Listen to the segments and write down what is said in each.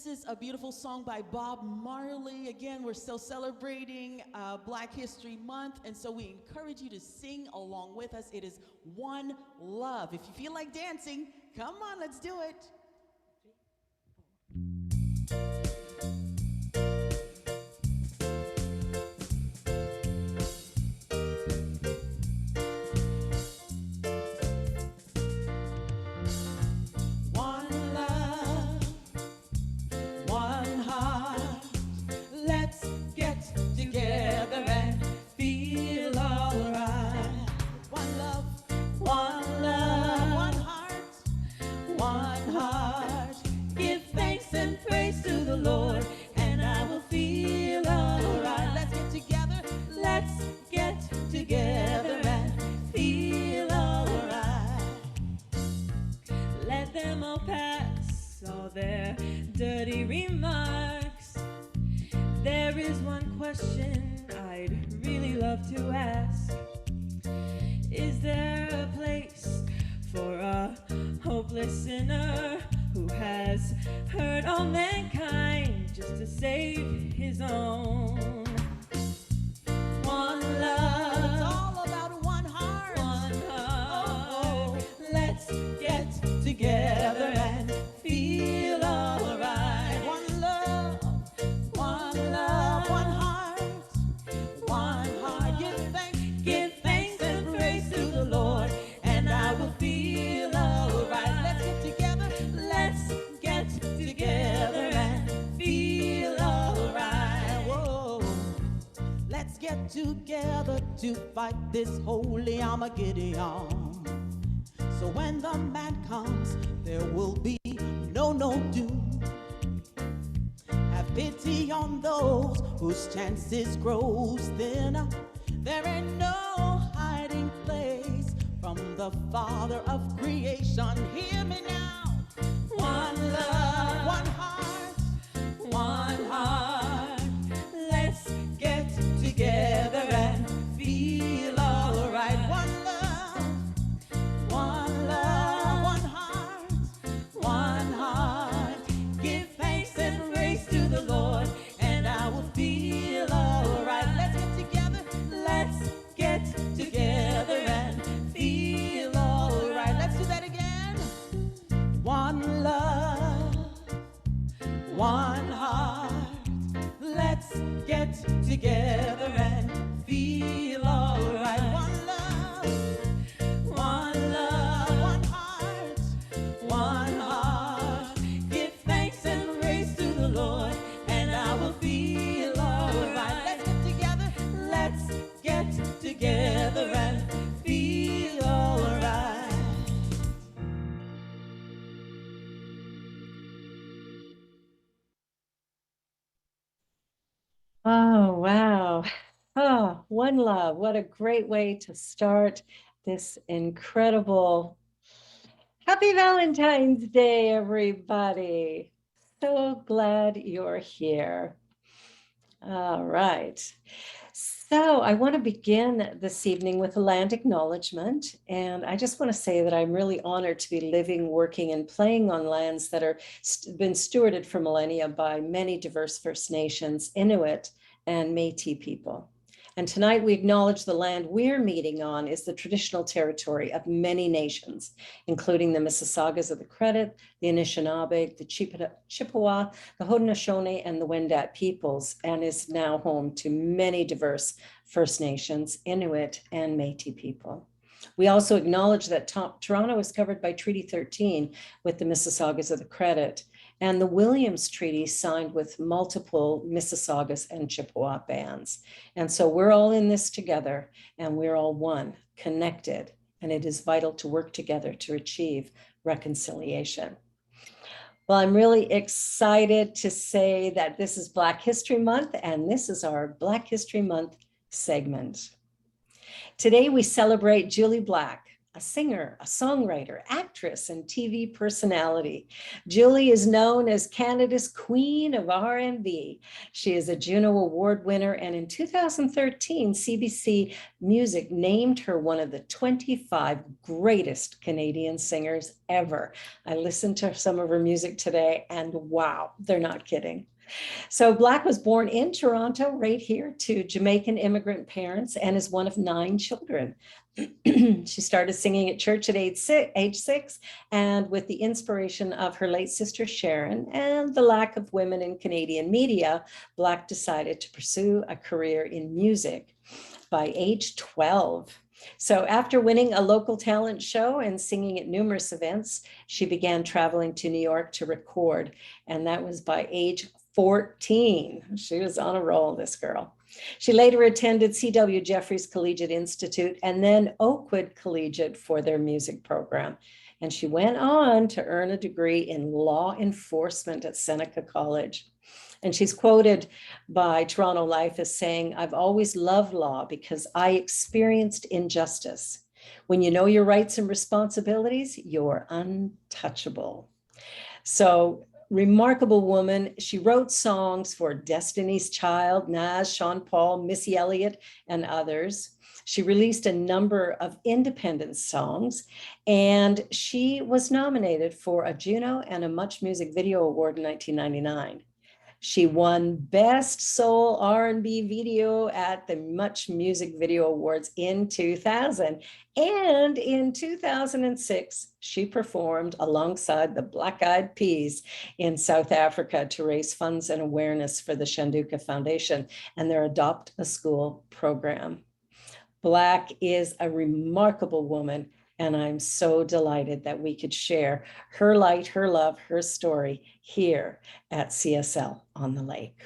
This is a beautiful song by Bob Marley. Again, we're still celebrating Black History Month, and so we encourage you to sing along with us. It is One Love. If you feel like dancing, come on, let's do it. Dirty remarks. There is one question I'd really love to ask. Is there a place for a hopeless sinner who has hurt all mankind just to save his own? One love. It's all about one heart. One heart. Oh, let's get together and feel alright. One love, one love, one heart, one heart. Give thanks and praise to the Lord, and I will feel alright. Let's get together and feel alright. Whoa, let's get together to fight this holy Armageddon. So when the man comes, there will be no doom. Have pity on those whose chances grows thinner. There ain't no hiding place from the Father of creation. Hear me now. One love, one heart, one heart. Let's get together and feel alright. One love, one love, one heart, one heart. Give thanks and praise to the Lord, and I will feel alright. Let's get together and feel alright. Let's do that again. One love, one heart. Let's get together and feel alright. One love, one love, one heart, one heart. Give thanks and praise to the Lord, and I will feel alright. Let's get together and feel alright. Oh, wow. Oh, one love. What a great way to start this incredible Happy Valentine's Day, everybody. So glad you're here. All right. So I want to begin this evening with a land acknowledgement. And I just want to say that I'm really honored to be living, working, and playing on lands that are been stewarded for millennia by many diverse First Nations, Inuit, and Métis people. And tonight we acknowledge the land we're meeting on is the traditional territory of many nations, including the Mississaugas of the Credit, the Anishinaabe, the Chippewa, the Haudenosaunee, and the Wendat peoples, and is now home to many diverse First Nations, Inuit, and Métis people. We also acknowledge that Toronto is covered by Treaty 13 with the Mississaugas of the Credit, and the Williams Treaty signed with multiple Mississaugas and Chippewa bands. And so we're all in this together, and we're all one, connected, and it is vital to work together to achieve reconciliation. Well, I'm really excited to say that this is Black History Month, and this is our Black History Month segment. Today we celebrate Julie Black, a singer, a songwriter, actress, and TV personality. Julie is known as Canada's Queen of R&B. She is a Juno Award winner, and in 2013, CBC Music named her one of the 25 greatest Canadian singers ever. I listened to some of her music today, and wow, they're not kidding. So Black was born in Toronto, right here, to Jamaican immigrant parents, and is one of 9 children. She started singing at church at age 6, and with the inspiration of her late sister Sharon and the lack of women in Canadian media, Black decided to pursue a career in music by age 12. So after winning a local talent show and singing at numerous events, she began traveling to New York to record, and that was by age 14. She was on a roll, this girl. She later attended C.W. Jeffries Collegiate Institute and then Oakwood Collegiate for their music program. And she went on to earn a degree in law enforcement at Seneca College. And she's quoted by Toronto Life as saying, "I've always loved law because I experienced injustice. When you know your rights and responsibilities, you're untouchable." So remarkable woman. She wrote songs for Destiny's Child, Nas, Sean Paul, Missy Elliott, and others. She released a number of independent songs, and she was nominated for a Juno and a Much Music Video Award in 1999. She won Best Soul R&B Video at the Much Music Video Awards in 2000. And in 2006, she performed alongside the Black Eyed Peas in South Africa to raise funds and awareness for the Shanduka Foundation and their Adopt a School program. Black is a remarkable woman, and I'm so delighted that we could share her light, her love, her story here at CSL on the Lake.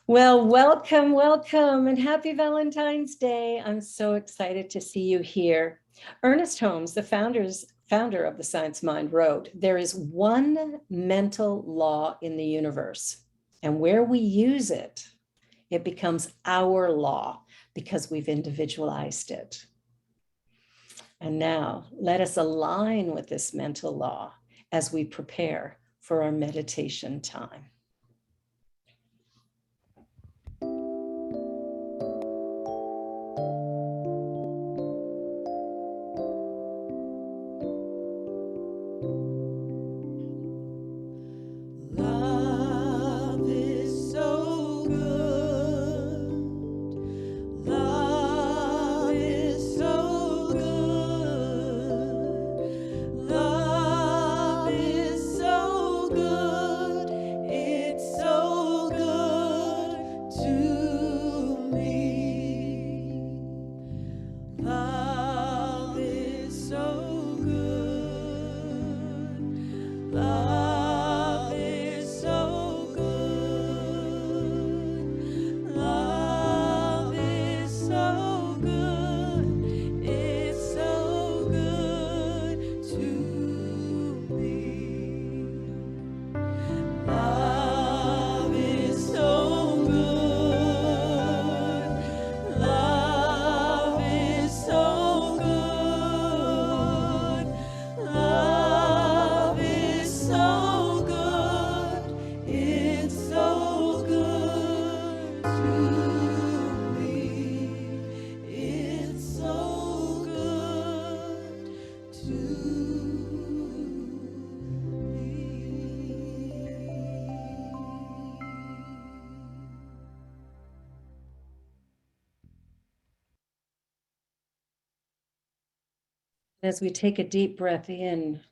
Well, welcome, welcome, and happy Valentine's Day. I'm so excited to see you here. Ernest Holmes, the founder of the Science Mind, wrote, "There is one mental law in the universe, and where we use it, it becomes our law because we've individualized it." And now let us align with this mental law as we prepare for our meditation time. Love is so good. Love is so good. Love is so good. It's so good to me. Love is so good. Love is so good. Love is so good. It's so good to me. Love is so good. Love is so good. Love is so good. It's so good to me. It's so good to me. As we take a deep breath in,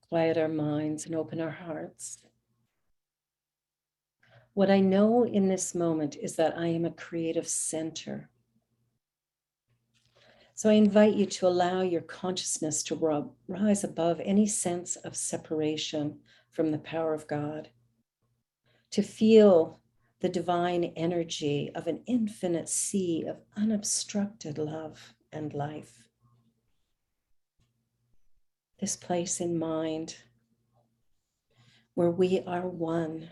quiet our minds and open our hearts. What I know in this moment is that I am a creative center. So I invite you to allow your consciousness to rise above any sense of separation from the power of God, to feel the divine energy of an infinite sea of unobstructed love and life. This place in mind where we are one,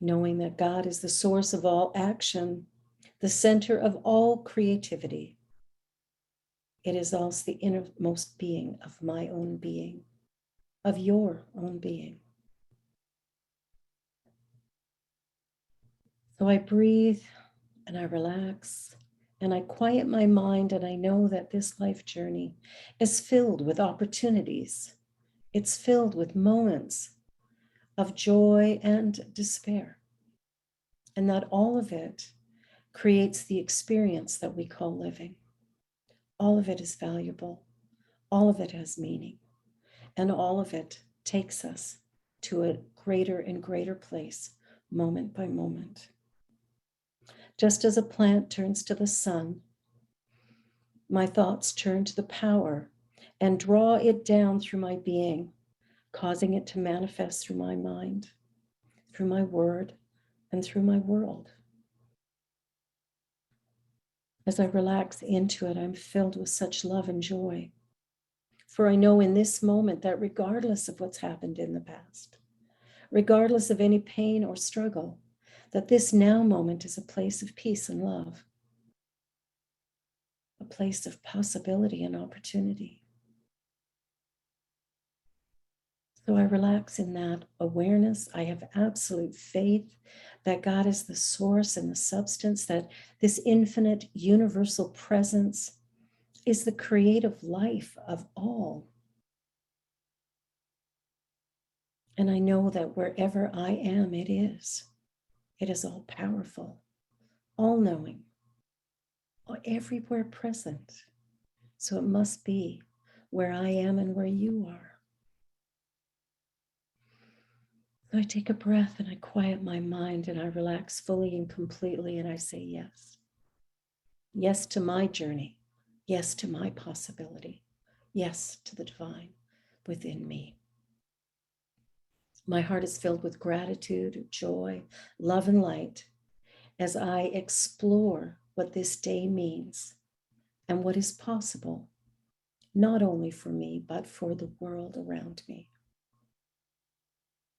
knowing that God is the source of all action, the center of all creativity. It is also the innermost being of my own being, of your own being. So I breathe and I relax and I quiet my mind, and I know that this life journey is filled with opportunities. It's filled with moments of joy and despair, and that all of it creates the experience that we call living. All of it is valuable. All of it has meaning, and all of it takes us to a greater and greater place, moment by moment. Just as a plant turns to the sun, my thoughts turn to the power and draw it down through my being, causing it to manifest through my mind, through my word, and through my world. As I relax into it, I'm filled with such love and joy. For I know in this moment that regardless of what's happened in the past, regardless of any pain or struggle, that this now moment is a place of peace and love, a place of possibility and opportunity. So I relax in that awareness. I have absolute faith that God is the source and the substance, that this infinite universal presence is the creative life of all. And I know that wherever I am, it is all powerful, all knowing, everywhere present. So it must be where I am and where you are. So I take a breath and I quiet my mind and I relax fully and completely, and I say yes. Yes to my journey. Yes to my possibility. Yes to the divine within me. My heart is filled with gratitude, joy, love, and light as I explore what this day means and what is possible, not only for me, but for the world around me.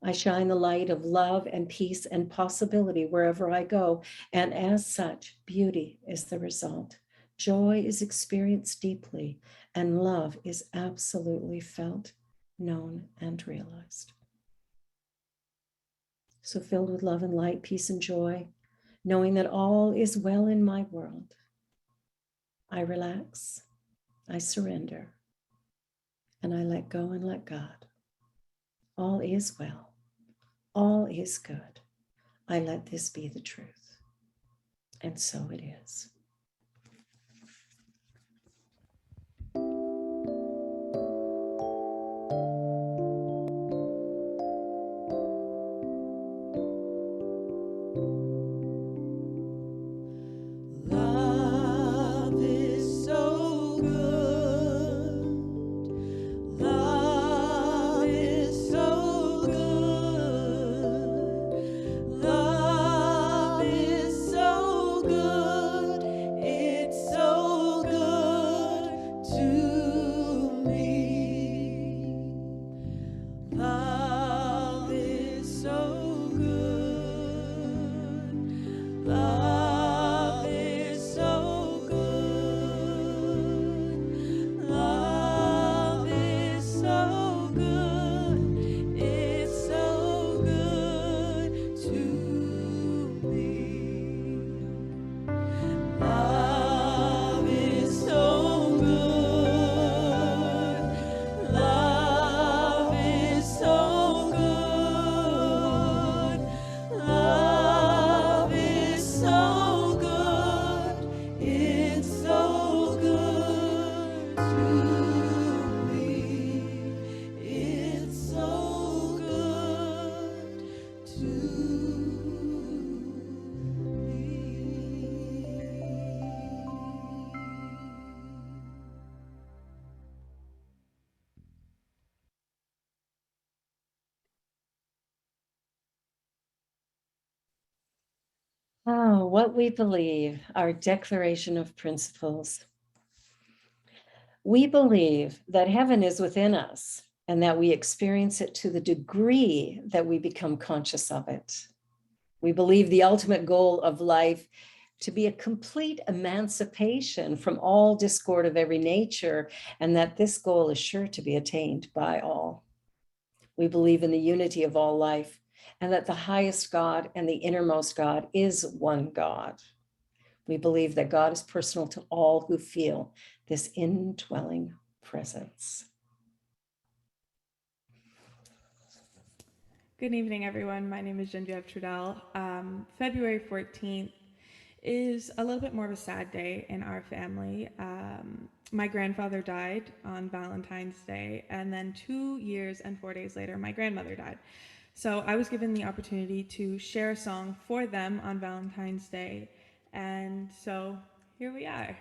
I shine the light of love and peace and possibility wherever I go, and as such, beauty is the result. Joy is experienced deeply, and love is absolutely felt, known, and realized. So filled with love and light, peace and joy, knowing that all is well in my world, I relax, I surrender, and I let go and let God. All is well. All is good. I let this be the truth. And so it is. Love is so good. Love is so good. Love is so good. It's so good to me. Love is so good. Love is so good. Love is so good. It's so good to me. Love is so good. Love is so good. Love is so good. It's so good to me. It's so good to me. Oh, what we believe, our declaration of principles. We believe that heaven is within us and that we experience it to the degree that we become conscious of it. We believe the ultimate goal of life to be a complete emancipation from all discord of every nature, and that this goal is sure to be attained by all. We believe in the unity of all life, and that the highest God and the innermost God is one God. We believe that God is personal to all who feel this indwelling presence. Good evening, everyone. My name is Genevieve Trudell. February 14th is a little bit more of a sad day in our family. My grandfather died on Valentine's Day, and then 2 years and 4 days later, my grandmother died. So I was given the opportunity to share a song for them on Valentine's Day, and so here we are.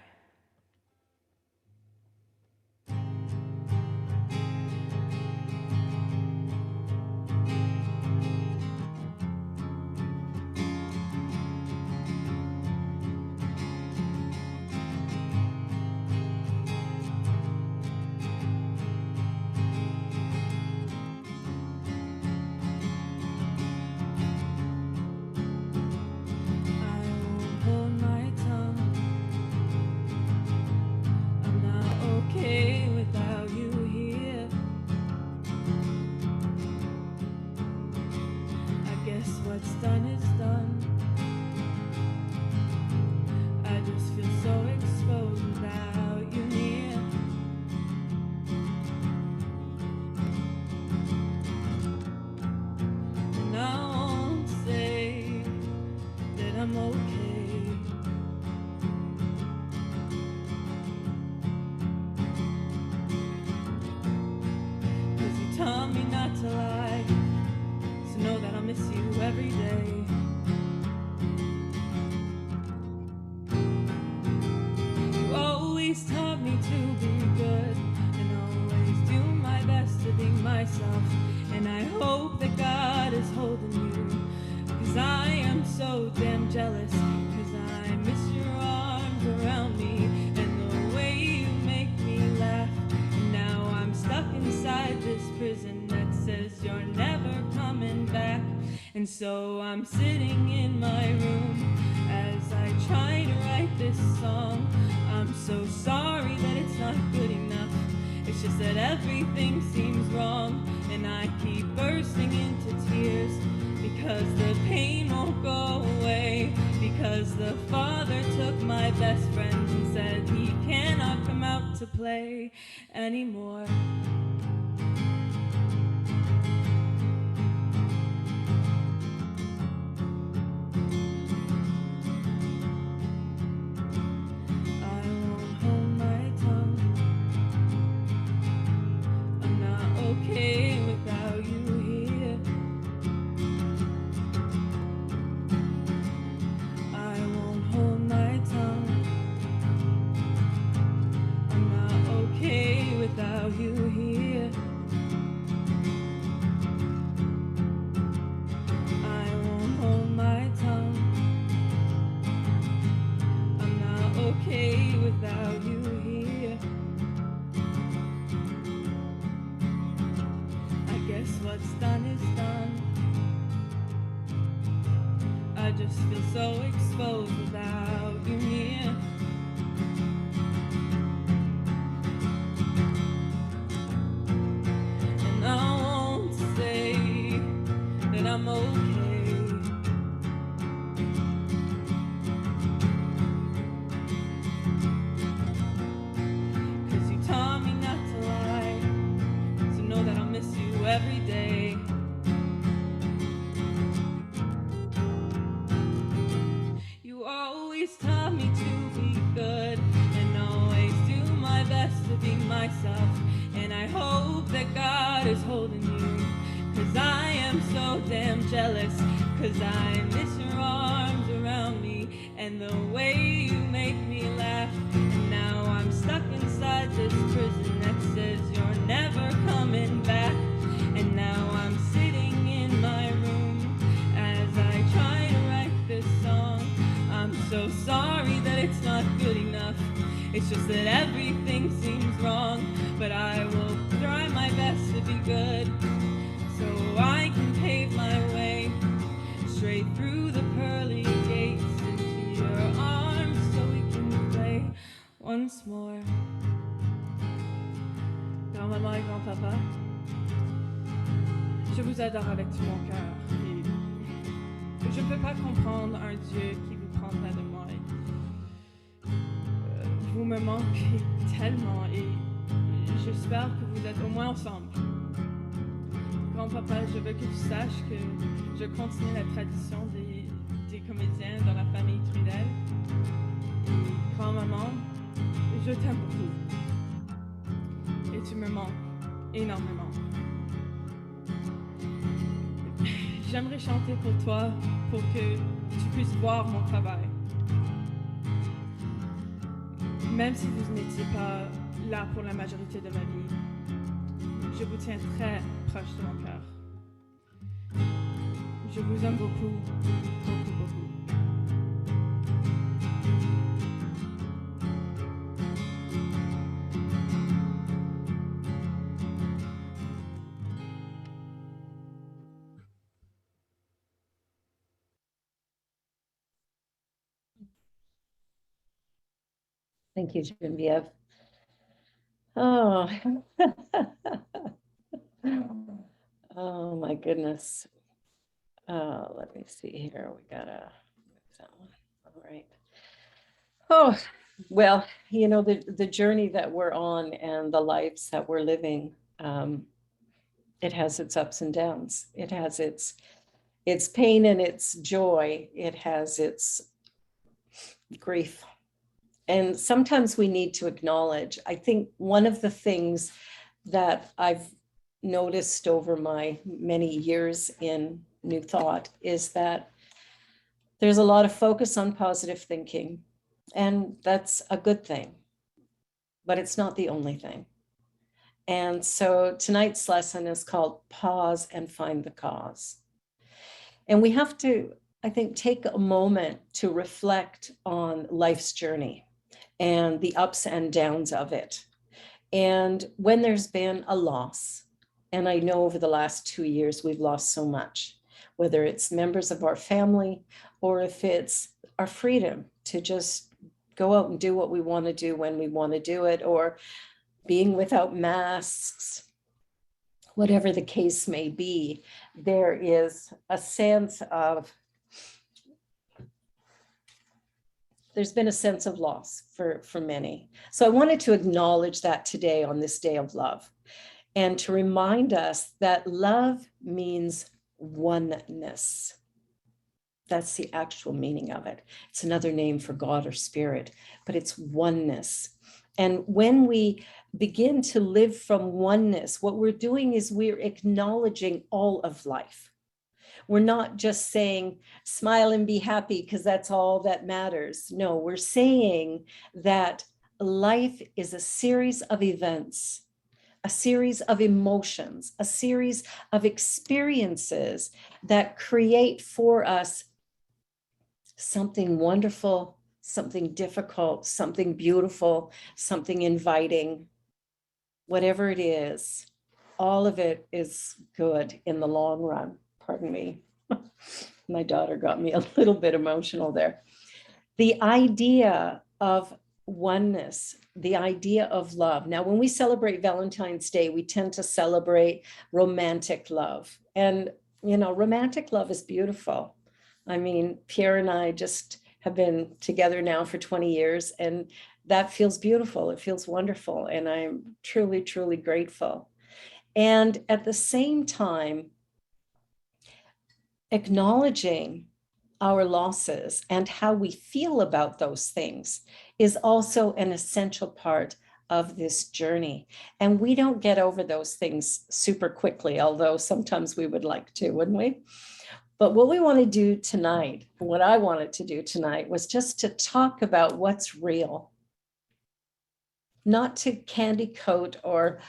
What's done is done. I just feel so exposed without you near. And I won't say that I'm okay. Cause you taught me not to lie. Know that I'll miss you every day. You always taught me to be good and always do my best to be myself. And I hope that God is holding you, cause I am so damn jealous, cause I miss your arms around me and the way you make me laugh. And now I'm stuck inside this prison that says you're never coming back. And so I'm sitting in my room as I try to write this song. I'm so sorry that it's not good enough. It's just that everything seems wrong, and I keep bursting into tears because the pain won't go away, because the Father took my best friend and said he cannot come out to play anymore. What's done is done. I just feel so exposed without you near. And I won't say that I'm okay. Cause you taught me not to lie, so know that I'll miss you every day. You always taught me to be good and always do my best to be myself. And I hope that God is holding you, cause I am so damn jealous, cause I miss your arms around me and the way you make me laugh. And now I'm stuck inside this prison that says you're never coming back. And now I'm sitting in my room as I try to write this song. I'm so sorry that it's not good enough. It's just that everything seems wrong. But I will try my best to be good, so I can pave my way straight through the pearly gates into your arms. once more. Grand-maman et grand-papa, je vous adore avec tout mon cœur. Et je ne peux pas comprendre un Dieu qui vous prendra de moi. Vous me manquez tellement et j'espère que vous êtes au moins ensemble. Grand-papa, je veux que tu saches que je continue la tradition des comédiens dans la famille Trudel. Grand-maman, je t'aime beaucoup. Et tu me manques énormément. J'aimerais chanter pour toi, pour que tu puisses voir mon travail. Même si vous n'étiez pas là pour la majorité de ma vie, je vous tiens très proche de mon cœur. Je vous aime beaucoup, beaucoup, beaucoup. Thank you, Geneviève. Oh, oh my goodness. Let me see here. We gotta move that one. All right. Oh, well, you know, the journey that we're on and the lives that we're living, it has its ups and downs. It has its pain and its joy. It has its grief. And sometimes we need to acknowledge, I think one of the things that I've noticed over my many years in New Thought is that there's a lot of focus on positive thinking, and that's a good thing, but it's not the only thing. And so tonight's lesson is called Pause and Find the Cause. And we have to, I think, take a moment to reflect on life's journey and the ups and downs of it. And when there's been a loss, and I know over the last 2 years, we've lost so much, whether it's members of our family or if it's our freedom to just go out and do what we want to do when we want to do it, or being without masks, whatever the case may be, there is a sense of, there's been a sense of loss for many. So I wanted to acknowledge that today on this day of love, and to remind us that love means oneness. That's the actual meaning of it. It's another name for God or spirit, but it's oneness. And when we begin to live from oneness, what we're doing is we're acknowledging all of life. We're not just saying, smile and be happy because that's all that matters. No, we're saying that life is a series of events, a series of emotions, a series of experiences that create for us something wonderful, something difficult, something beautiful, something inviting. Whatever it is, all of it is good in the long run. Pardon me. My daughter got me a little bit emotional there. The idea of oneness, the idea of love. Now, when we celebrate Valentine's Day, we tend to celebrate romantic love. And, you know, romantic love is beautiful. I mean, Pierre and I just have been together now for 20 years, and that feels beautiful. It feels wonderful. And I'm truly, truly grateful. And at the same time, acknowledging our losses and how we feel about those things is also an essential part of this journey. And we don't get over those things super quickly, although sometimes we would like to, wouldn't we? But what we want to do tonight, what I wanted to do tonight, was just to talk about what's real, not to candy coat or,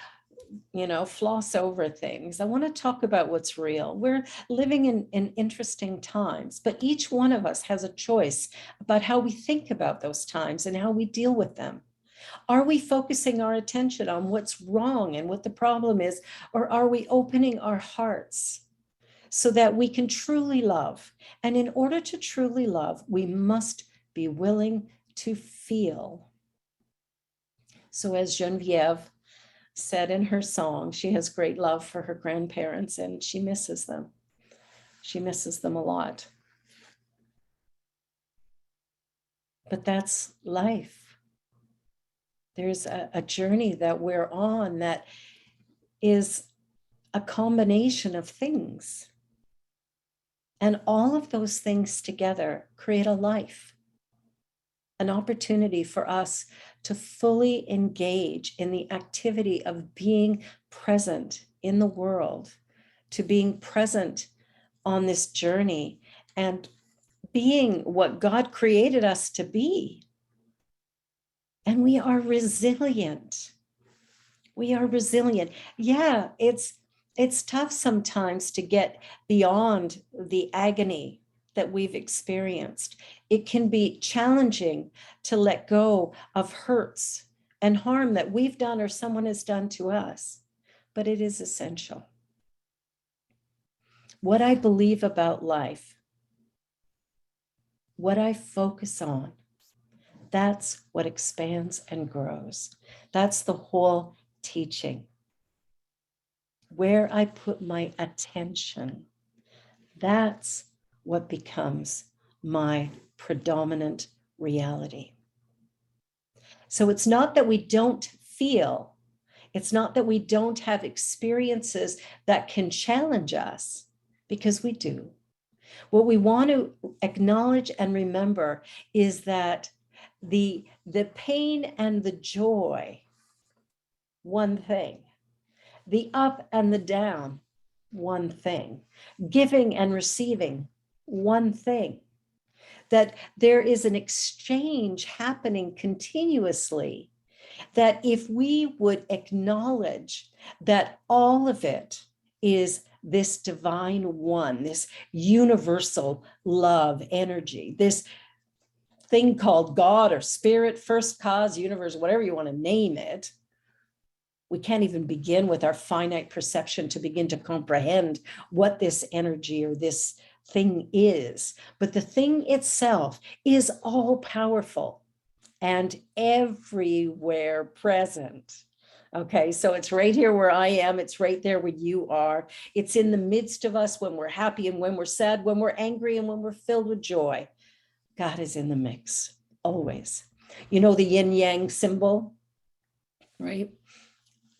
you know, floss over things. I want to talk about what's real. We're living in interesting times, but each one of us has a choice about how we think about those times and how we deal with them. Are we focusing our attention on what's wrong and what the problem is, or are we opening our hearts so that we can truly love? And in order to truly love, we must be willing to feel. So as Genevieve said in her song, she has great love for her grandparents and she misses them. She misses them a lot. But that's life. There's a journey that we're on that is a combination of things. And all of those things together create a life, an opportunity for us to fully engage in the activity of being present in the world, to being present on this journey and being what God created us to be. And we are resilient. We are resilient. Yeah, it's tough sometimes to get beyond the agony that we've experienced. It can be challenging to let go of hurts and harm that we've done or someone has done to us, but it is essential. What I believe about life, what I focus on, that's what expands and grows. That's the whole teaching. Where I put my attention, that's what becomes my predominant reality. So it's not that we don't feel, it's not that we don't have experiences that can challenge us, because we do. What we want to acknowledge and remember is that the pain and the joy, one thing. The up and the down, one thing. Giving and receiving, one thing. That there is an exchange happening continuously, that if we would acknowledge that all of it is this divine one, this universal love energy, this thing called God or spirit, first cause, universe, whatever you want to name it. We can't even begin with our finite perception to begin to comprehend what this energy or this thing is. But the thing itself is all powerful and everywhere present. Okay, so it's right here where I am. It's right there where you are. It's in the midst of us when we're happy and when we're sad, when we're angry and when we're filled with joy. God is in the mix, always. You know the yin yang symbol, right?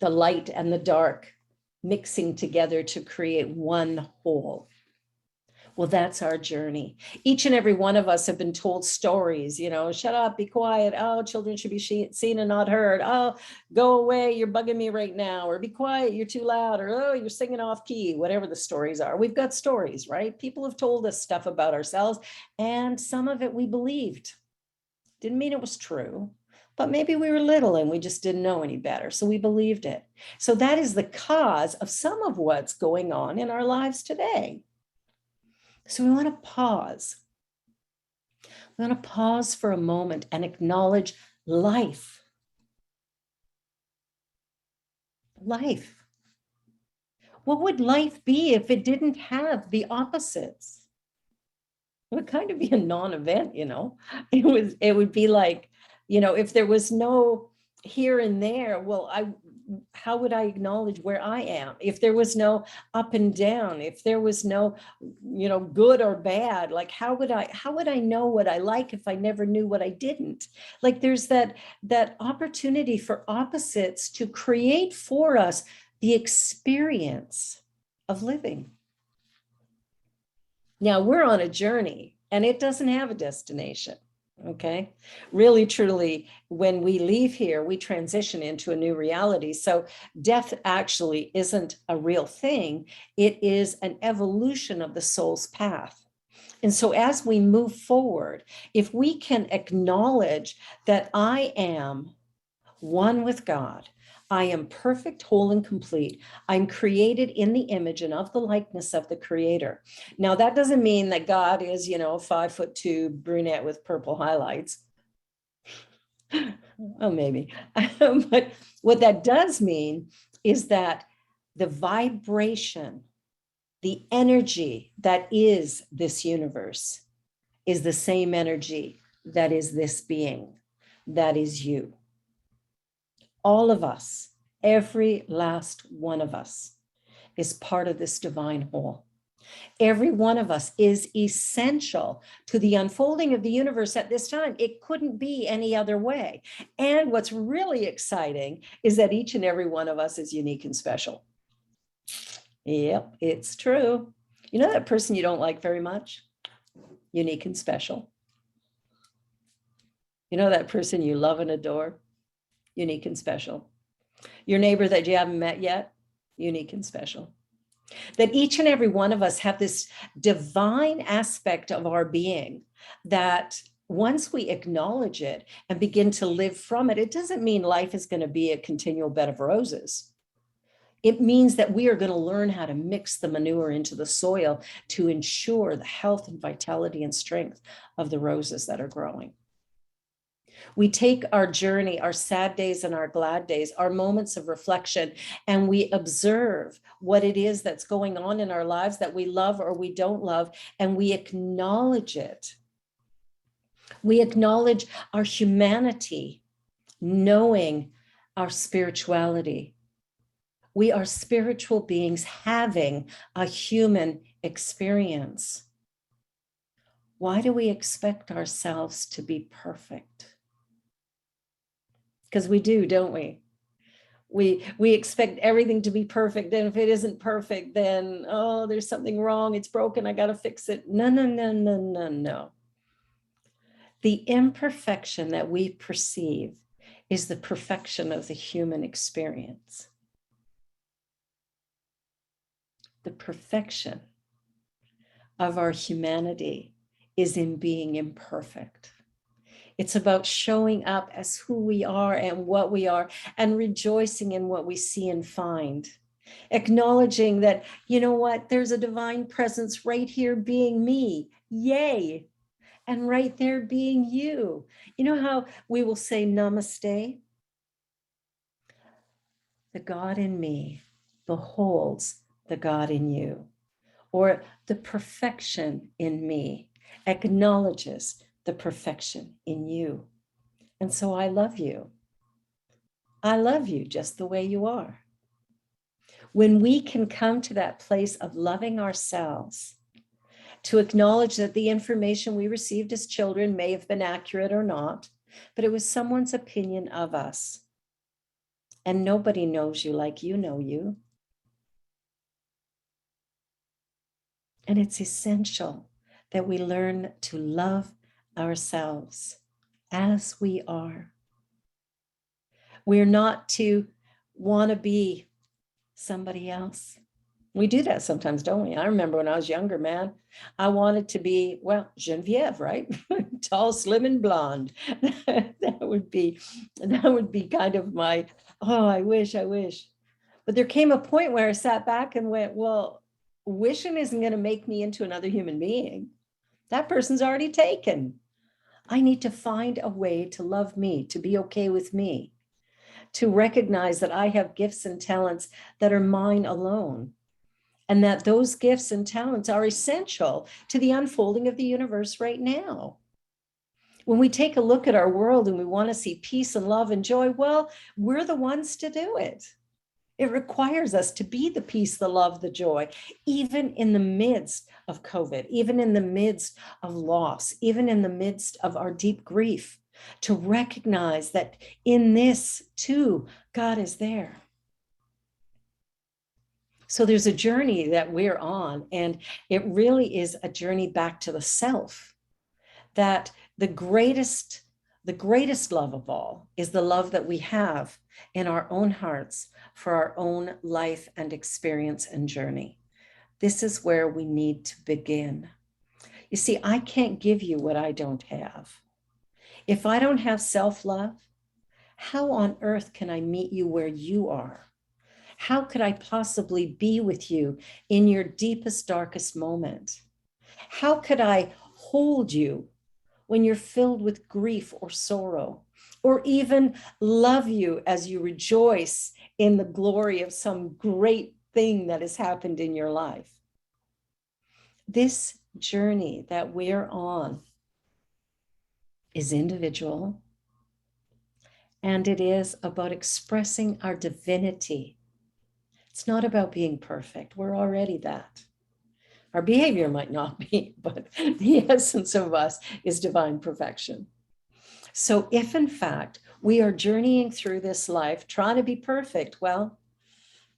The light and the dark mixing together to create one whole. Well, that's our journey. Each and every one of us have been told stories, shut up, be quiet. Oh, children should be seen and not heard. Oh, go away, you're bugging me right now. Or be quiet, you're too loud. Or, oh, you're singing off key, whatever the stories are. We've got stories, right? People have told us stuff about ourselves, and some of it we believed. Didn't mean it was true. But maybe we were little and we just didn't know any better. So we believed it. So that is the cause of some of what's going on in our lives today. So we want to pause. We want to pause for a moment and acknowledge life. Life. What would life be if it didn't have the opposites? It would kind of be a non-event, It would be like, if there was no here and there, well, how would I acknowledge where I am? If there was no up and down, if there was no, good or bad, like how would I know what I like if I never knew what I didn't? Like there's that opportunity for opposites to create for us the experience of living. Now we're on a journey and it doesn't have a destination. Okay. Really, truly, when we leave here, we transition into a new reality. So death actually isn't a real thing. It is an evolution of the soul's path. And so as we move forward, if we can acknowledge that I am one with God, I am perfect, whole, and complete. I'm created in the image and of the likeness of the Creator. Now, that doesn't mean that God is, 5'2" brunette with purple highlights. Oh, maybe. But what that does mean is that the vibration, the energy that is this universe is the same energy that is this being, that is you. All of us, every last one of us, is part of this divine whole. Every one of us is essential to the unfolding of the universe at this time. It couldn't be any other way. And what's really exciting is that each and every one of us is unique and special. Yep, it's true. You know that person you don't like very much? Unique and special. You know that person you love and adore? Unique and special. Your neighbor that you haven't met yet? Unique and special. That each and every one of us have this divine aspect of our being that once we acknowledge it and begin to live from it, it doesn't mean life is going to be a continual bed of roses. It means that we are going to learn how to mix the manure into the soil to ensure the health and vitality and strength of the roses that are growing. We take our journey, our sad days and our glad days, our moments of reflection, and we observe what it is that's going on in our lives that we love or we don't love, and we acknowledge it. We acknowledge our humanity, knowing our spirituality. We are spiritual beings having a human experience. Why do we expect ourselves to be perfect? Because we do, don't we? We expect everything to be perfect. And if it isn't perfect, then, oh, there's something wrong. It's broken. I got to fix it. No, no, no, no, no, no. The imperfection that we perceive is the perfection of the human experience. The perfection of our humanity is in being imperfect. It's about showing up as who we are and what we are and rejoicing in what we see and find. Acknowledging that, you know what, there's a divine presence right here being me. Yay. And right there being you. You know how we will say namaste? The God in me beholds the God in you. Or the perfection in me acknowledges the perfection in you. And so I love you. I love you just the way you are. When we can come to that place of loving ourselves, to acknowledge that the information we received as children may have been accurate or not, but it was someone's opinion of us. And nobody knows you like you know you. And it's essential that we learn to love ourselves as we are. We're not to want to be somebody else. We do that sometimes, don't we? I remember when I was younger, man, I wanted to be, well, Genevieve, right? Tall, slim, and blonde. That would be kind of my, oh, I wish. But there came a point where I sat back and went, well, wishing isn't going to make me into another human being. That person's already taken. I need to find a way to love me, to be okay with me, to recognize that I have gifts and talents that are mine alone, and that those gifts and talents are essential to the unfolding of the universe right now. When we take a look at our world and we want to see peace and love and joy, well, we're the ones to do it. It requires us to be the peace, the love, the joy, even in the midst of COVID, even in the midst of loss, even in the midst of our deep grief, to recognize that in this too, God is there. So there's a journey that we're on, and it really is a journey back to the self, that the greatest love of all is the love that we have in our own hearts for our own life and experience and journey. This is where we need to begin. You see, I can't give you what I don't have. If I don't have self-love, how on earth can I meet you where you are? How could I possibly be with you in your deepest, darkest moment? How could I hold you when you're filled with grief or sorrow, or even love you as you rejoice in the glory of some great thing that has happened in your life? This journey that we're on is individual, And it is about expressing our divinity. It's not about being perfect. We're already that. Our behavior might not be, but the essence of us is divine perfection. So if in fact we are journeying through this life trying to be perfect, well,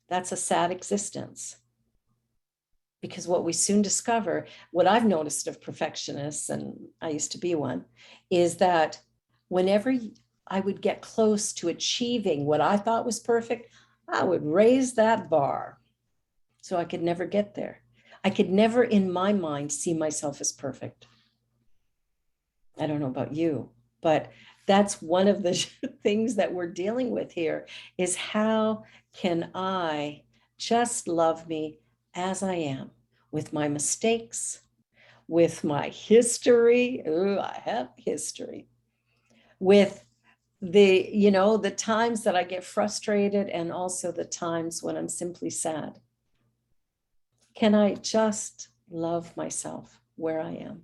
that's a sad existence. Because what we soon discover, what I've noticed of perfectionists, and I used to be one, is that whenever I would get close to achieving what I thought was perfect, I would raise that bar. So I could never get there. I could never in my mind see myself as perfect. I don't know about you, but that's one of the things that we're dealing with here is how can I just love me as I am, with my mistakes, with my history. Oh, I have history. With the times that I get frustrated and also the times when I'm simply sad. Can I just love myself where I am?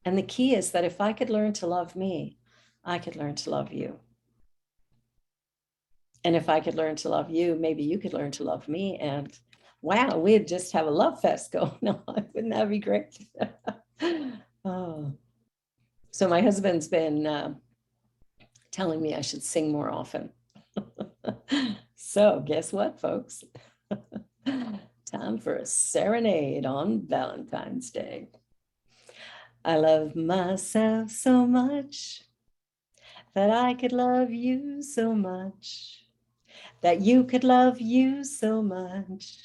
And the key is that if I could learn to love me, I could learn to love you. And if I could learn to love you, maybe you could learn to love me. And wow, we'd just have a love fest going on. Wouldn't that be great? Oh. So my husband's been telling me I should sing more often. So guess what, folks? Time for a serenade on Valentine's Day. I love myself so much that I could love you so much, that you could love you so much,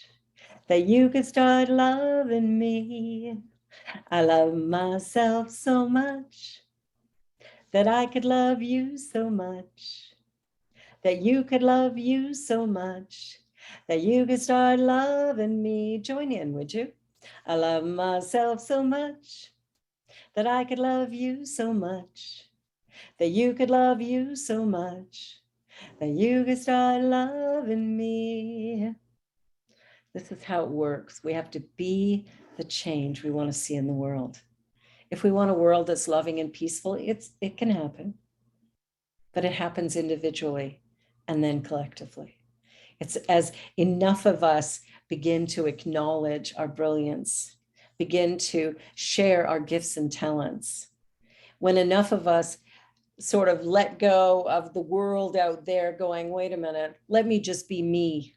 that you could start loving me. I love myself so much that I could love you so much, that you could love you so much, that you could start loving me. Join in, would you? I love myself so much that I could love you so much, that you could love you so much, that you could start loving me. This is how it works. We have to be the change we want to see in the world. If we want a world that's loving and peaceful, it can happen, but it happens individually and then collectively. It's as enough of us begin to acknowledge our brilliance, begin to share our gifts and talents. When enough of us sort of let go of the world out there going, wait a minute, let me just be me.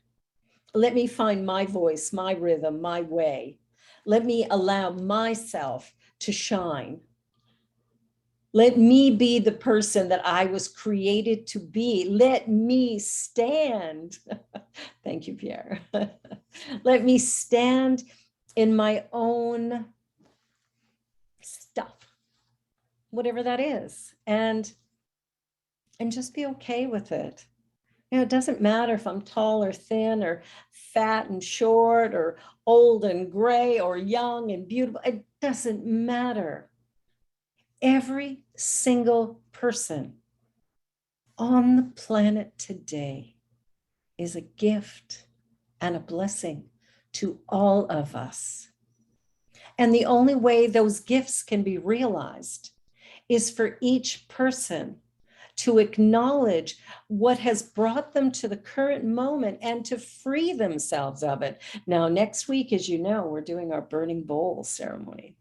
Let me find my voice, my rhythm, my way. Let me allow myself to shine. Let me be the person that I was created to be. Let me stand. Thank you, Pierre. Let me stand in my own stuff, whatever that is, and just be okay with it. It doesn't matter if I'm tall or thin or fat and short or old and gray or young and beautiful. It doesn't matter. Every single person on the planet today is a gift and a blessing to all of us. And the only way those gifts can be realized is for each person to acknowledge what has brought them to the current moment and to free themselves of it. Now, next week, as you know, we're doing our burning bowl ceremony.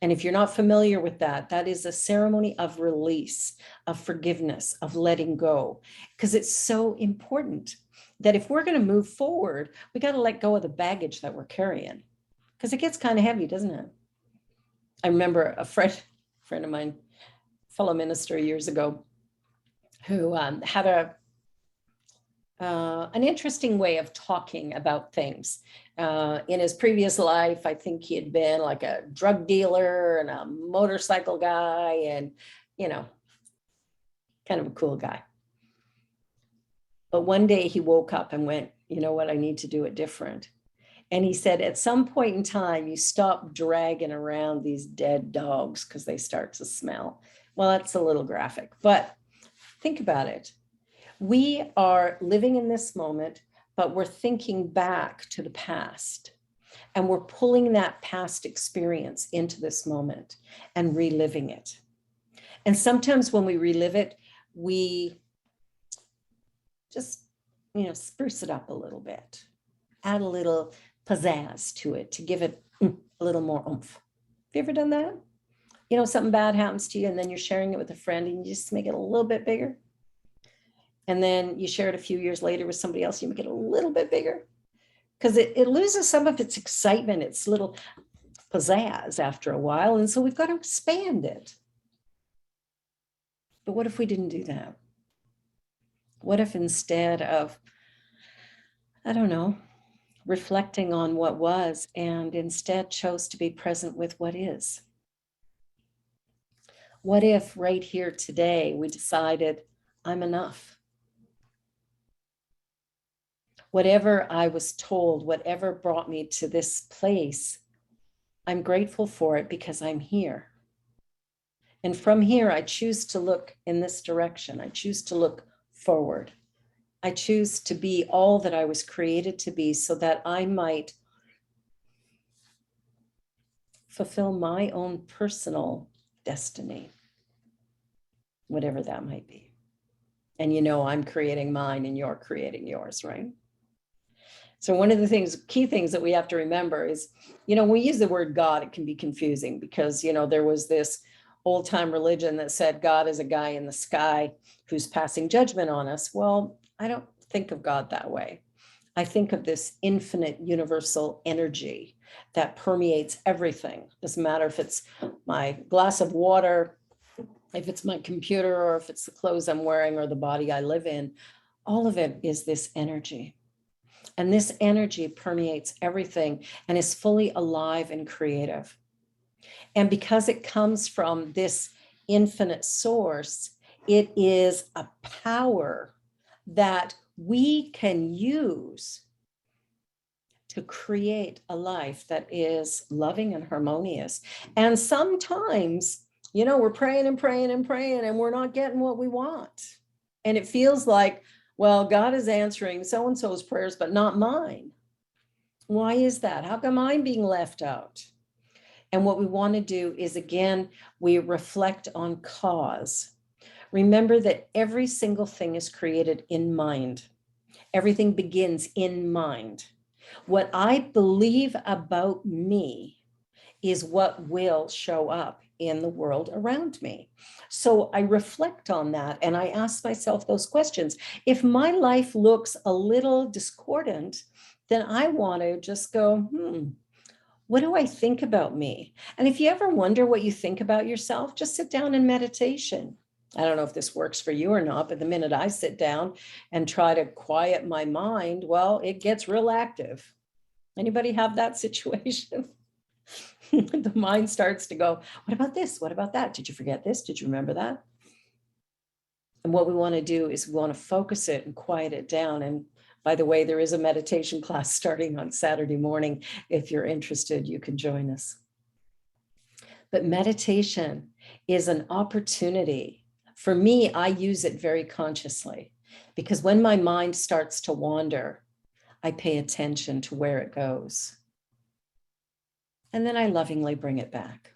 And if you're not familiar with that, that is a ceremony of release, of forgiveness, of letting go, because it's so important that if we're going to move forward, we got to let go of the baggage that we're carrying, because it gets kind of heavy, doesn't it? I remember a friend of mine, fellow minister years ago, who had an interesting way of talking about things. In his previous life, I think he had been like a drug dealer and a motorcycle guy and, kind of a cool guy. But one day he woke up and went, you know what, I need to do it different. And he said, at some point in time, you stop dragging around these dead dogs because they start to smell. Well, that's a little graphic, but think about it. We are living in this moment, but we're thinking back to the past, and we're pulling that past experience into this moment and reliving it. And sometimes when we relive it, we just, spruce it up a little bit, add a little pizzazz to it to give it a little more oomph. Have you ever done that? Something bad happens to you and then you're sharing it with a friend and you just make it a little bit bigger. And then you share it a few years later with somebody else, you make it a little bit bigger. Because it loses some of its excitement, its little pizzazz after a while. And so we've got to expand it. But what if we didn't do that? What if instead of, I don't know, reflecting on what was and instead chose to be present with what is? What if right here today we decided, I'm enough? Whatever I was told, whatever brought me to this place, I'm grateful for it because I'm here. And from here, I choose to look in this direction. I choose to look forward. I choose to be all that I was created to be so that I might fulfill my own personal destiny, whatever that might be. And I'm creating mine and you're creating yours, right? So one of the key things that we have to remember is, when we use the word God, it can be confusing because, there was this old time religion that said God is a guy in the sky who's passing judgment on us. Well, I don't think of God that way. I think of this infinite universal energy that permeates everything. Doesn't matter if it's my glass of water, if it's my computer, or if it's the clothes I'm wearing or the body I live in. All of it is this energy. And this energy permeates everything and is fully alive and creative. And because it comes from this infinite source, it is a power that we can use to create a life that is loving and harmonious. And sometimes, we're praying and praying and praying and we're not getting what we want. And it feels like, well, God is answering so-and-so's prayers, but not mine. Why is that? How come I'm being left out? And what we want to do is, again, we reflect on cause. Remember that every single thing is created in mind. Everything begins in mind. What I believe about me is what will show up in the world around me. So I reflect on that and I ask myself those questions. If my life looks a little discordant, then I want to just go, what do I think about me? And if you ever wonder what you think about yourself, just sit down in meditation. I don't know if this works for you or not, but the minute I sit down and try to quiet my mind, well, it gets real active. Anybody have that situation? The mind starts to go, what about this? What about that? Did you forget this? Did you remember that? And what we want to do is we want to focus it and quiet it down. And by the way, there is a meditation class starting on Saturday morning. If you're interested, you can join us. But meditation is an opportunity. For me, I use it very consciously because when my mind starts to wander, I pay attention to where it goes. And then I lovingly bring it back.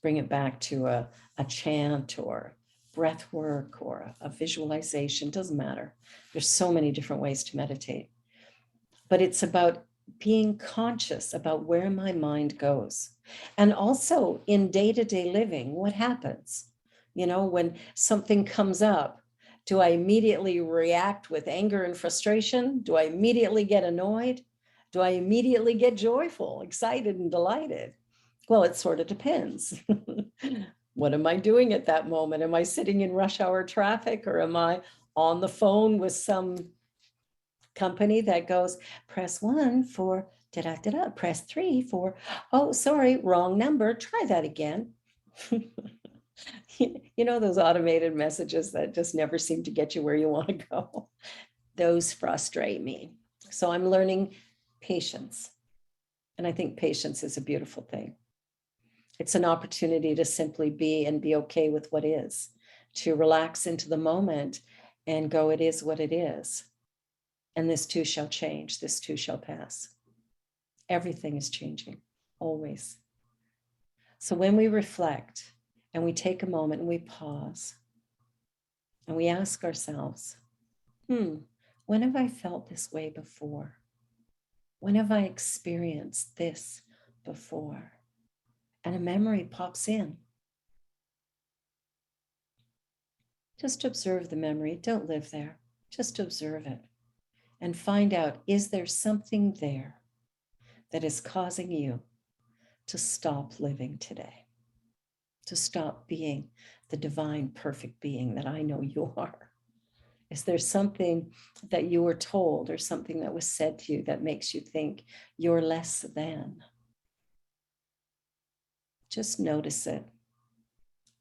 Bring it back to a chant or breath work or a visualization, doesn't matter. There's so many different ways to meditate. But it's about being conscious about where my mind goes. And also in day-to-day living, what happens? When something comes up, do I immediately react with anger and frustration? Do I immediately get annoyed? Do I immediately get joyful, excited, and delighted? Well, it sort of depends. What am I doing at that moment? Am I sitting in rush hour traffic or am I on the phone with some company that goes, press 1 for da-da-da-da, press 3 for, oh, sorry, wrong number, try that again. Those automated messages that just never seem to get you where you want to go. Those frustrate me. So I'm learning patience. And I think patience is a beautiful thing. It's an opportunity to simply be and be okay with what is, to relax into the moment and go, it is what it is. And this too shall change. This too shall pass. Everything is changing, always. So when we reflect and we take a moment and we pause And we ask ourselves, when have I felt this way before? When have I experienced this before? And a memory pops in. Just observe the memory. Don't live there. Just observe it and find out, is there something there that is causing you to stop living today, to stop being the divine, perfect being that I know you are? Is there something that you were told or something that was said to you that makes you think you're less than? Just notice it.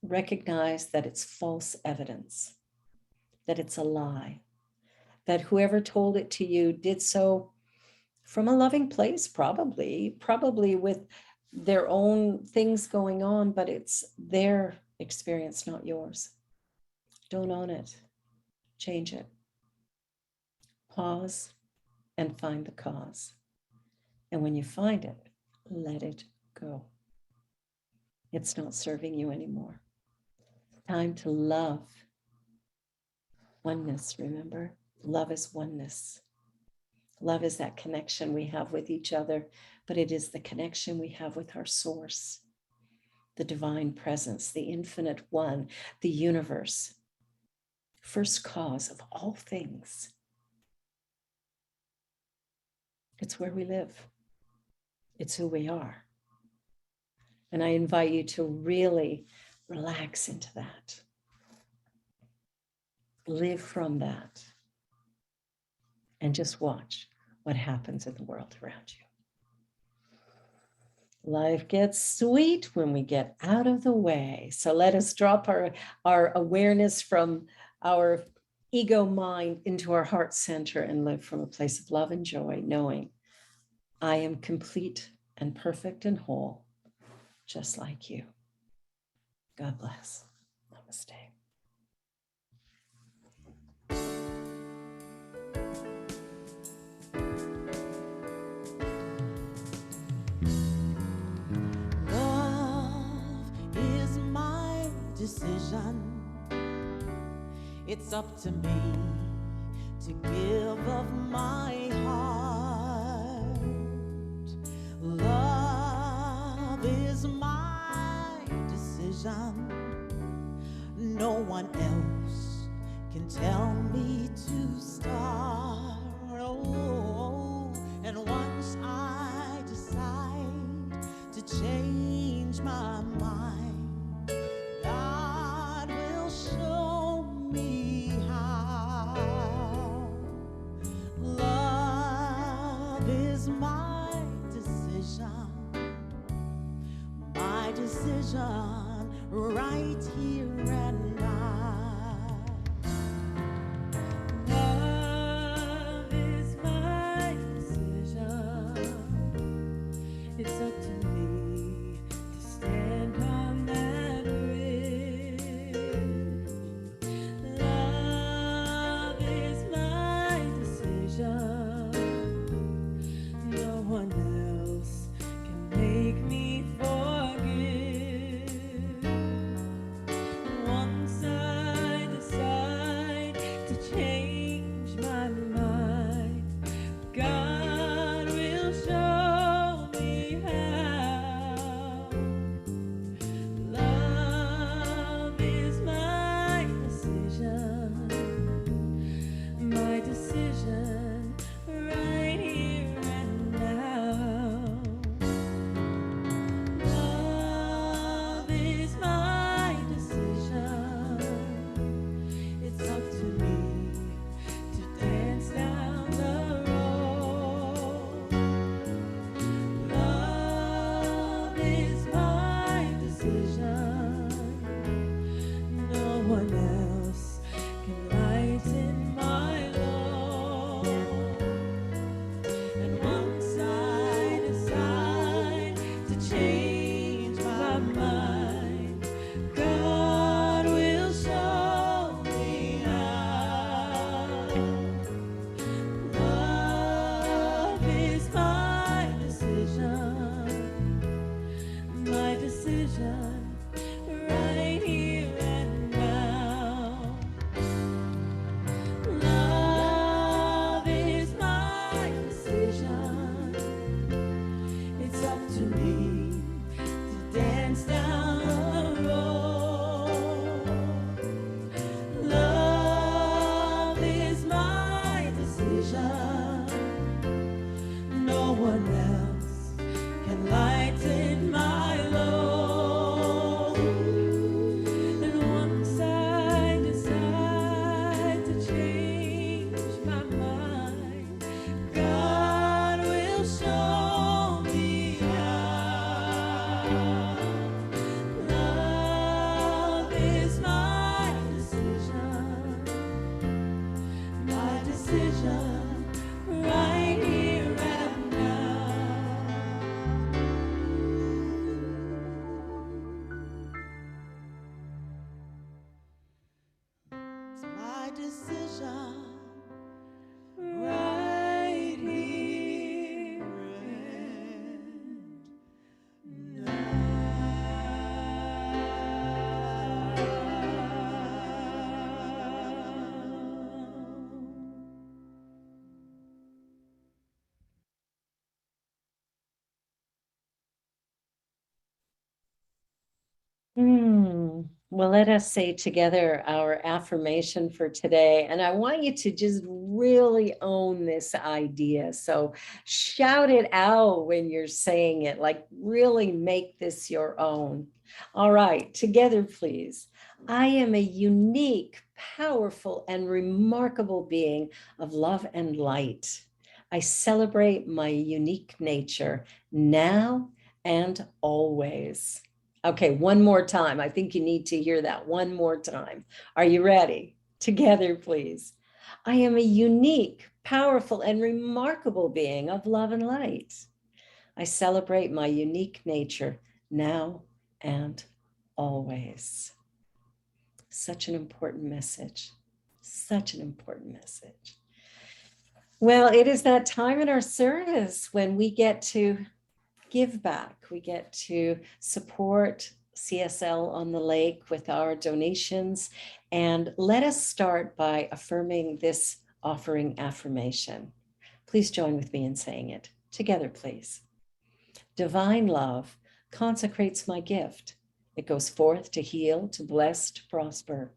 Recognize that it's false evidence, that it's a lie, that whoever told it to you did so from a loving place, probably with their own things going on, but it's their experience, not yours. Don't own it. Change it. Pause and find the cause. And when you find it, let it go. It's not serving you anymore. Time to love. Oneness, remember? Love is oneness. Love is that connection we have with each other, but it is the connection we have with our source, the divine presence, the infinite one, the universe, first cause of all things. It's where we live. It's who we are. And I invite you to really relax into that. Live from that. And just watch what happens in the world around you. Life gets sweet when we get out of the way. So let us drop our awareness from our ego mind into our heart center and live from a place of love and joy, knowing I am complete and perfect and whole, just like you. God bless. Namaste. Decision. It's up to me to give of my heart. Love is my decision. No one else can tell me to start. Oh, and once I decide to change my mind, show me how. Love is my decision right here and now. Love is my decision. It's up to me to stand on that bridge. Love is my decision. No one else can make me forgive. Once I decide to change my mind, God will show me how. Love is my decision right here and now. Love is my decision. It's up to me decision right here and Well, let us say together our affirmation for today. And I want you to just really own this idea. So shout it out when you're saying it, like really make this your own. All right, together, please. I am a unique, powerful, and remarkable being of love and light. I celebrate my unique nature now and always. Okay, one more time. I think you need to hear that one more time. Are you ready? Together, please. I am a unique, powerful, and remarkable being of love and light. I celebrate my unique nature now and always. Such an important message. Such an important message. Well, it is that time in our service when we get to give back. We get to support CSL on the Lake with our donations. And let us start by affirming this offering affirmation. Please join with me in saying it together, please. Divine love consecrates my gift. It goes forth to heal, to bless, to prosper.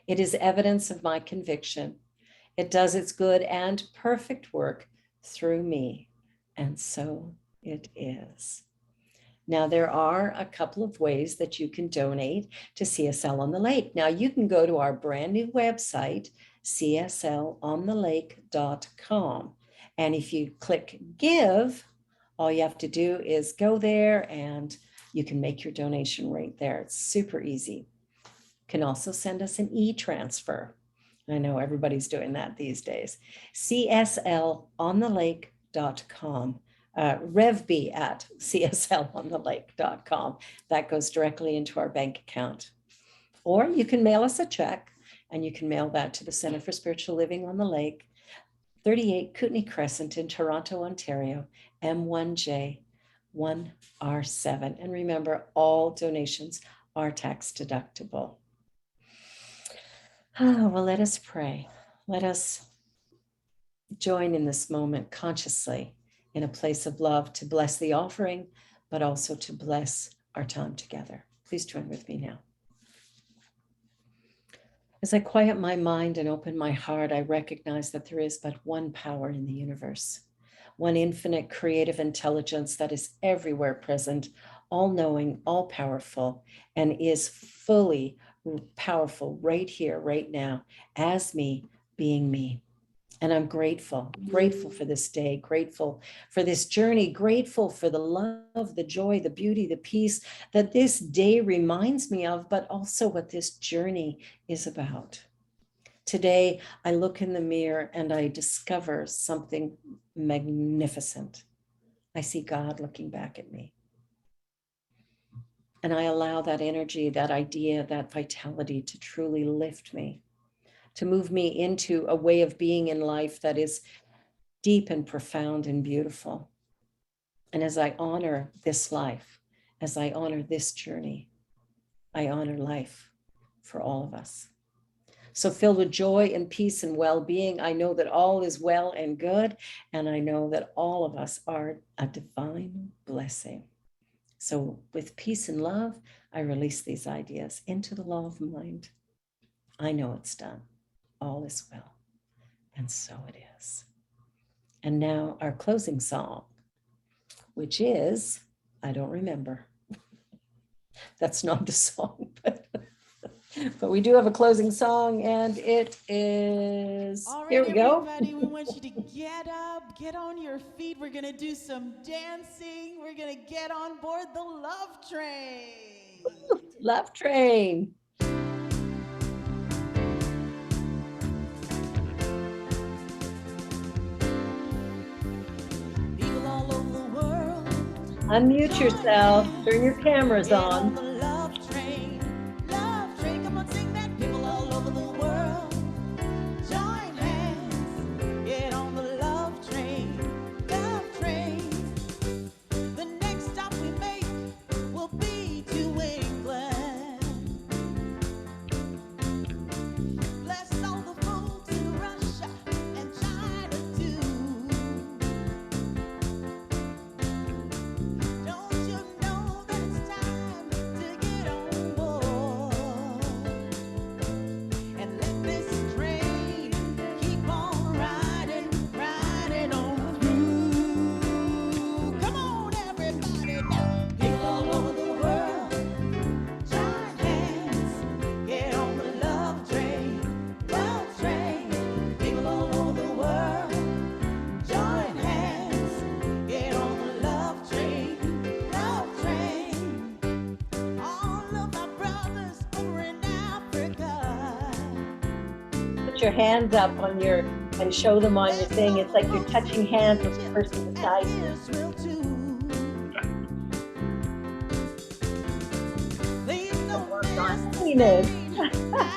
It is evidence of my conviction. It does its good and perfect work through me. And so it is. Now, there are a couple of ways that you can donate to CSL on the Lake. Now, you can go to our brand new website, cslonTheLake.com. And if you click give, all you have to do is go there and you can make your donation right there. It's super easy. You can also send us an e-transfer. I know everybody's doing that these days. cslonTheLake.com. RevB at cslonTheLake.com. That goes directly into our bank account. Or you can mail us a check and you can mail that to the Center for Spiritual Living on the Lake, 38 Kootenay Crescent in Toronto, Ontario, M1J 1R7. And remember, all donations are tax deductible. Well, let us pray. Let us join in this moment consciously in a place of love to bless the offering, but also to bless our time together. Please join with me now. As I quiet my mind and open my heart, I recognize that there is but one power in the universe, one infinite creative intelligence that is everywhere present, all-knowing, all-powerful, and is fully powerful right here, right now, as me, being me. And I'm grateful for this day, grateful for this journey, grateful for the love, the joy, the beauty, the peace that this day reminds me of, but also what this journey is about. Today, I look in the mirror and I discover something magnificent. I see God looking back at me. And I allow that energy, that idea, that vitality to truly lift me, to move me into a way of being in life that is deep and profound and beautiful. And as I honor this life, as I honor this journey, I honor life for all of us. So filled with joy and peace and well-being, I know that all is well and good, and I know that all of us are a divine blessing. So with peace and love, I release these ideas into the law of mind. I know it's done. All is well. And so it is. And now our closing song, which is, I don't remember. That's not the song, but we do have a closing song, and it is, all right, here we go. everybody, we want you to get up, get on your feet. We're going to do some dancing. We're going to get on board the love train. Love train. People all over the world, Unmute yourself, turn your cameras get on on. the love train. Love train, come on, sing that. People all over the world, your hands up on your and show them on your thing. It's like you're touching hands with the person beside you.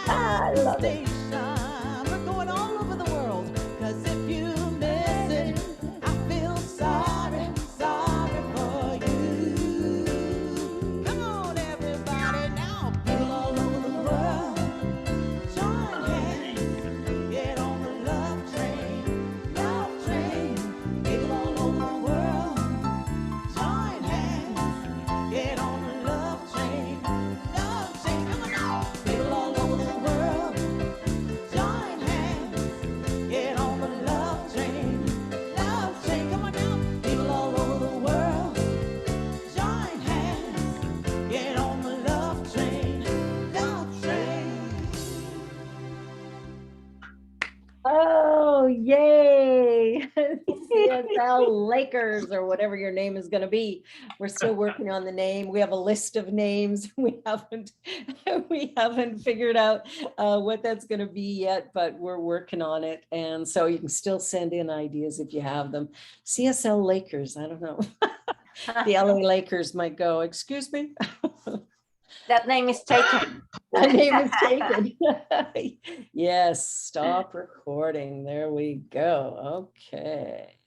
I love it. We're going all over the world, 'cause if you miss it, I feel sorry, sorry for you. Come on, everybody, now, people all over the world, join hands, get on the love train, love train. People all over the world, join hands, get on the love train, love train. Come on now, people all over the world, join hands, get on the love train, love train. Come on now, people all over the world, join hands, get on the love train, love train. Oh, yay. CSL Lakers or whatever your name is going to be. We're still working on the name. We have a list of names. We haven't figured out what that's going to be yet, but we're working on it. And so you can still send in ideas if you have them. CSL Lakers, I don't know. The LA Lakers might go, excuse me. That name is taken. That name is taken. Yes, stop recording. There we go. Okay.